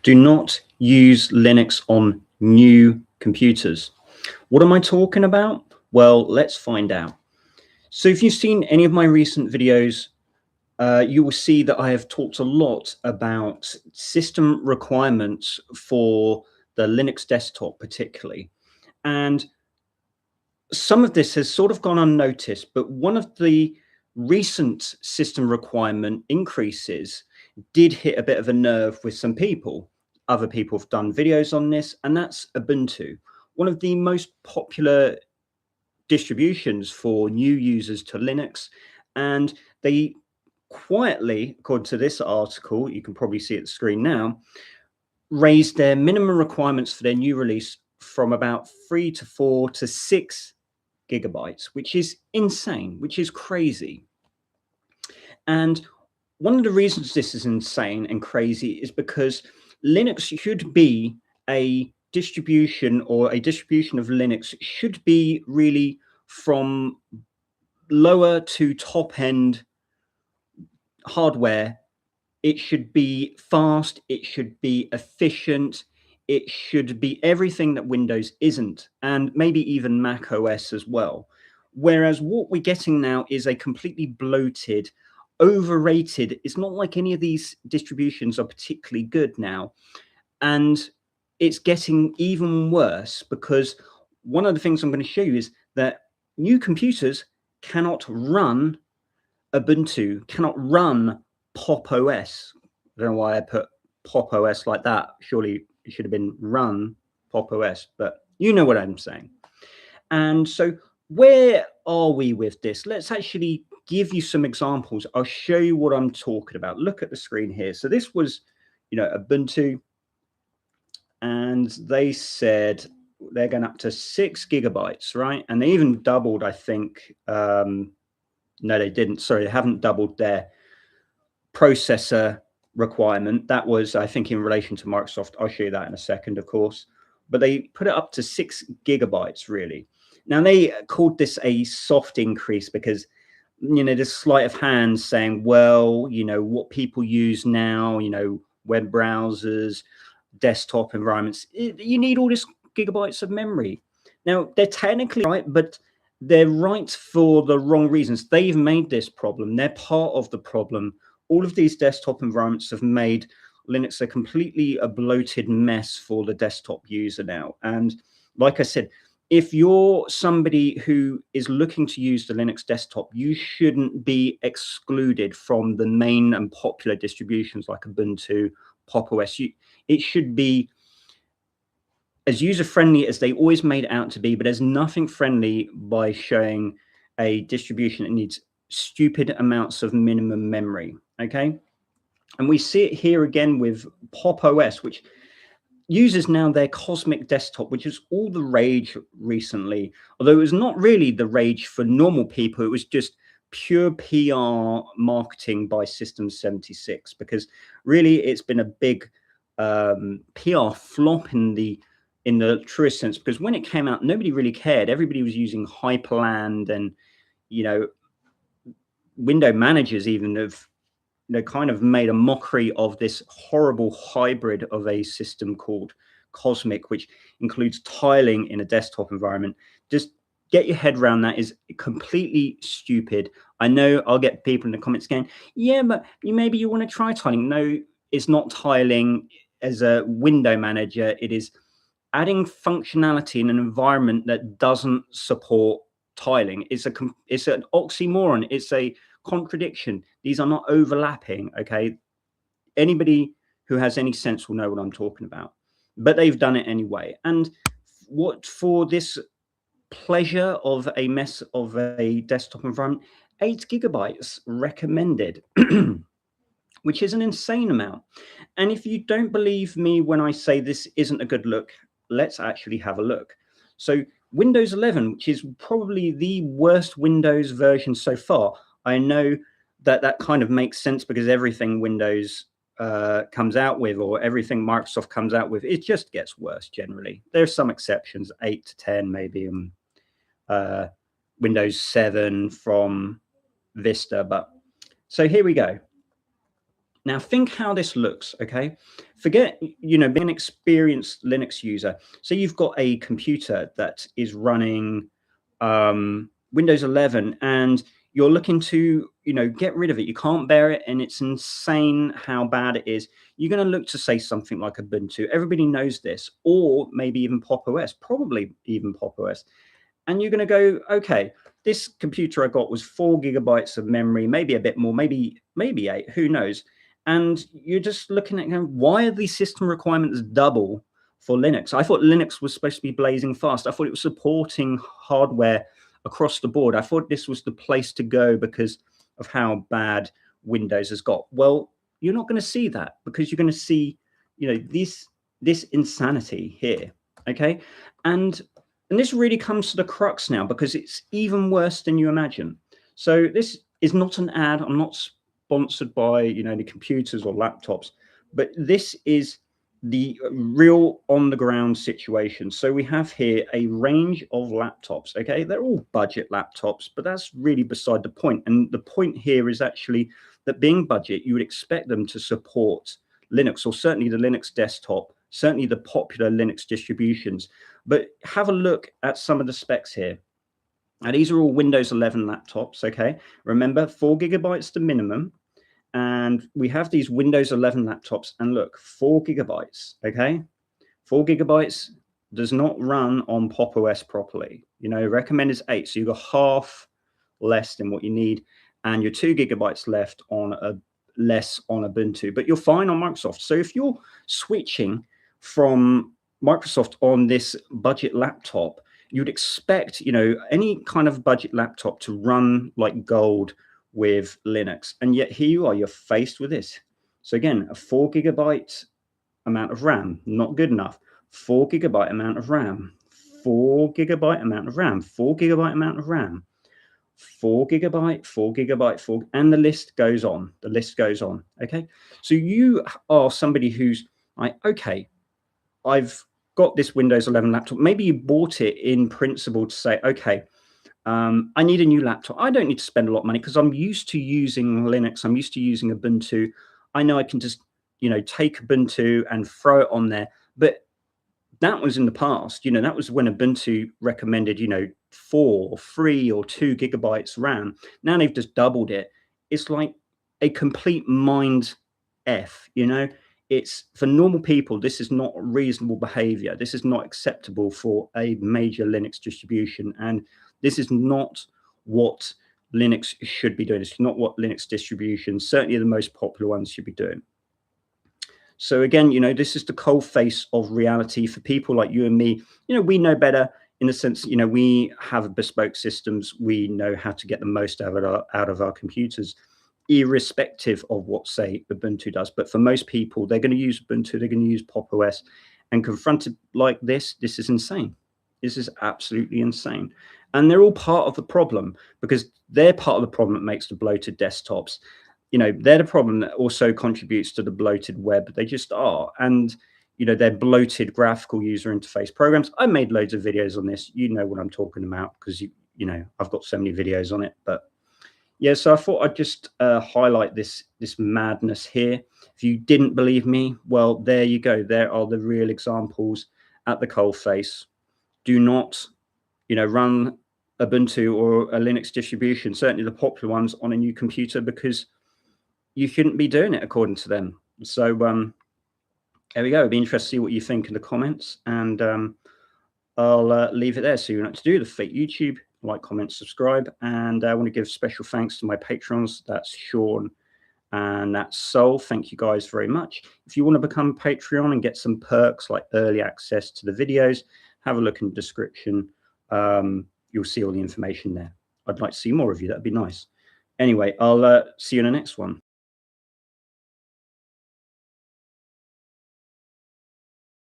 Do not use Linux on new computers. What am I talking about? Well, let's find out. So if you've seen any of my recent videos, you will see that I have talked a lot about system requirements for the Linux desktop particularly. And some of this has sort of gone unnoticed, but one of the recent system requirement increases did hit a bit of a nerve with some people. Other people have done videos on this, and that's Ubuntu, one of the most popular distributions for new users to Linux. And they quietly, according to this article, you can probably see it on the screen now, raised their minimum requirements for their new release from about 3 to 4 to 6 gigabytes, which is insane, which is crazy. And one of the reasons this is insane and crazy is because Linux should be a distribution, or a distribution of Linux should be really from lower to top end hardware. It should be fast, it should be efficient, it should be everything that Windows isn't, and maybe even Mac OS as well. Whereas what we're getting now is a completely bloated, overrated. It's not like any of these distributions are particularly good now. And it's getting even worse because one of the things I'm going to show you is that new computers cannot run Ubuntu, cannot run PopOS. I don't know why I put PopOS like that. Surely it should have been run PopOS, but you know what I'm saying. And so where are we with this? Let's actually give you some examples. I'll show you what I'm talking about. Look at the screen here. So this was, Ubuntu, and they said they're going up to 6 gigabytes, right? And they even doubled, I think. No, they didn't. Sorry, they haven't doubled their processor requirement. That was, I think, in relation to Microsoft. I'll show you that in a second, of course. But they put it up to 6 gigabytes, really. Now, they called this a soft increase because, there's sleight of hand saying, well, what people use now, web browsers, desktop environments, you need all this gigabytes of memory. Now, they're technically right, but they're right for the wrong reasons. They've made this problem. They're part of the problem. All of these desktop environments have made Linux a bloated mess for the desktop user now. And like I said, if you're somebody who is looking to use the Linux desktop, you shouldn't be excluded from the main and popular distributions like Ubuntu, PopOS. It should be as user-friendly as they always made it out to be, but there's nothing friendly by showing a distribution that needs stupid amounts of minimum memory, okay? And we see it here again with PopOS, which uses now their Cosmic desktop, which is all the rage recently, although it was not really the rage for normal people. It was just pure PR marketing by System76, because really it's been a big PR flop in the truest sense, because when it came out, nobody really cared. Everybody was using Hyperland, and window managers even have kind of made a mockery of this horrible hybrid of a system called Cosmic, which includes tiling in a desktop environment. Just get your head around that. Is completely stupid. I know I'll get people in the comments going, yeah, but maybe you want to try tiling. No, it's not tiling as a window manager. It is adding functionality in an environment that doesn't support tiling. It's an oxymoron. It's a contradiction. These are not overlapping, okay? Anybody who has any sense will know what I'm talking about. But they've done it anyway. And what for this pleasure of a mess of a desktop environment, 8 gigabytes recommended, which is an insane amount. And if you don't believe me when I say this isn't a good look, let's actually have a look. So Windows 11, which is probably the worst Windows version so far. I know that kind of makes sense because everything Windows comes out with, or everything Microsoft comes out with, it just gets worse generally. There's some exceptions, 8 to 10 maybe, Windows 7 from Vista. But so here we go. Now think how this looks, okay? Forget, being an experienced Linux user. So you've got a computer that is running Windows 11 and you're looking to, get rid of it. You can't bear it and it's insane how bad it is. You're going to look to say something like Ubuntu. Everybody knows this, or maybe even PopOS, probably even PopOS. And you're going to go, okay, this computer I got was 4 GB of memory, maybe a bit more, maybe 8, who knows? And you're just looking at going, why are these system requirements double for Linux? I thought Linux was supposed to be blazing fast. I thought it was supporting hardware across the board. I thought this was the place to go because of how bad Windows has got. Well, you're not going to see that because you're going to see, this insanity here. Okay. And this really comes to the crux now because it's even worse than you imagine. So this is not an ad. I'm not sponsored by, the computers or laptops, but this is the real on the ground situation. So we have here a range of laptops. Okay, they're all budget laptops, but that's really beside the point. And the point here is actually that being budget, you would expect them to support Linux, or certainly the Linux desktop, certainly the popular Linux distributions. But have a look at some of the specs here. Now, these are all Windows 11 laptops, okay? Remember, 4 GB the minimum. And we have these Windows 11 laptops, and look, 4 GB, okay? 4 GB does not run on PopOS properly. Recommended is 8, so you've got half less than what you need, and you're 2 GB left on less on Ubuntu, but you're fine on Microsoft. So if you're switching from Microsoft on this budget laptop, you'd expect, any kind of budget laptop to run like gold with Linux. And yet here you are, you're faced with this. So again, a 4 GB amount of RAM, not good enough. 4 GB amount of RAM, 4 GB amount of RAM, 4 GB amount of RAM, 4 GB, 4 GB, and the list goes on. The list goes on. Okay. So you are somebody who's like, okay, I've got this Windows 11 laptop. Maybe you bought it in principle to say, okay, I need a new laptop. I don't need to spend a lot of money because I'm used to using Linux. I'm used to using Ubuntu. I know I can just, take Ubuntu and throw it on there. But that was in the past. That was when Ubuntu recommended, 4 or 3 or 2 GB RAM. Now they've just doubled it. It's like a complete mind F, It's for normal people, this is not reasonable behavior. This is not acceptable for a major Linux distribution. And this is not what Linux should be doing. It's not what Linux distributions, certainly the most popular ones, should be doing. So again, this is the cold face of reality for people like you and me. We know better in the sense, we have bespoke systems. We know how to get the most out of our computers, irrespective of what, say, Ubuntu does. But for most people, they're going to use Ubuntu, they're going to use PopOS, and confronted like this is insane. This is absolutely insane. And they're all part of the problem because they're part of the problem that makes the bloated desktops. They're the problem that also contributes to the bloated web. They just are. And, they're bloated graphical user interface programs. I made loads of videos on this. You know what I'm talking about because, I've got so many videos on it. But yeah, so I thought I'd just highlight this madness here. If you didn't believe me, well, there you go. There are the real examples at the coalface. Do not, run Ubuntu or a Linux distribution, certainly the popular ones, on a new computer because you shouldn't be doing it according to them. So there we go. It'd be interesting to see what you think in the comments, and I'll leave it there. So you know what to do. The fake YouTube, like, comment, subscribe, and I want to give special thanks to my patrons. That's Sean and that's Sol. Thank you guys very much. If you want to become a Patreon and get some perks like early access to the videos, have a look in the description. You'll see all the information there. I'd like to see more of you. That'd be nice. Anyway, I'll see you in the next one.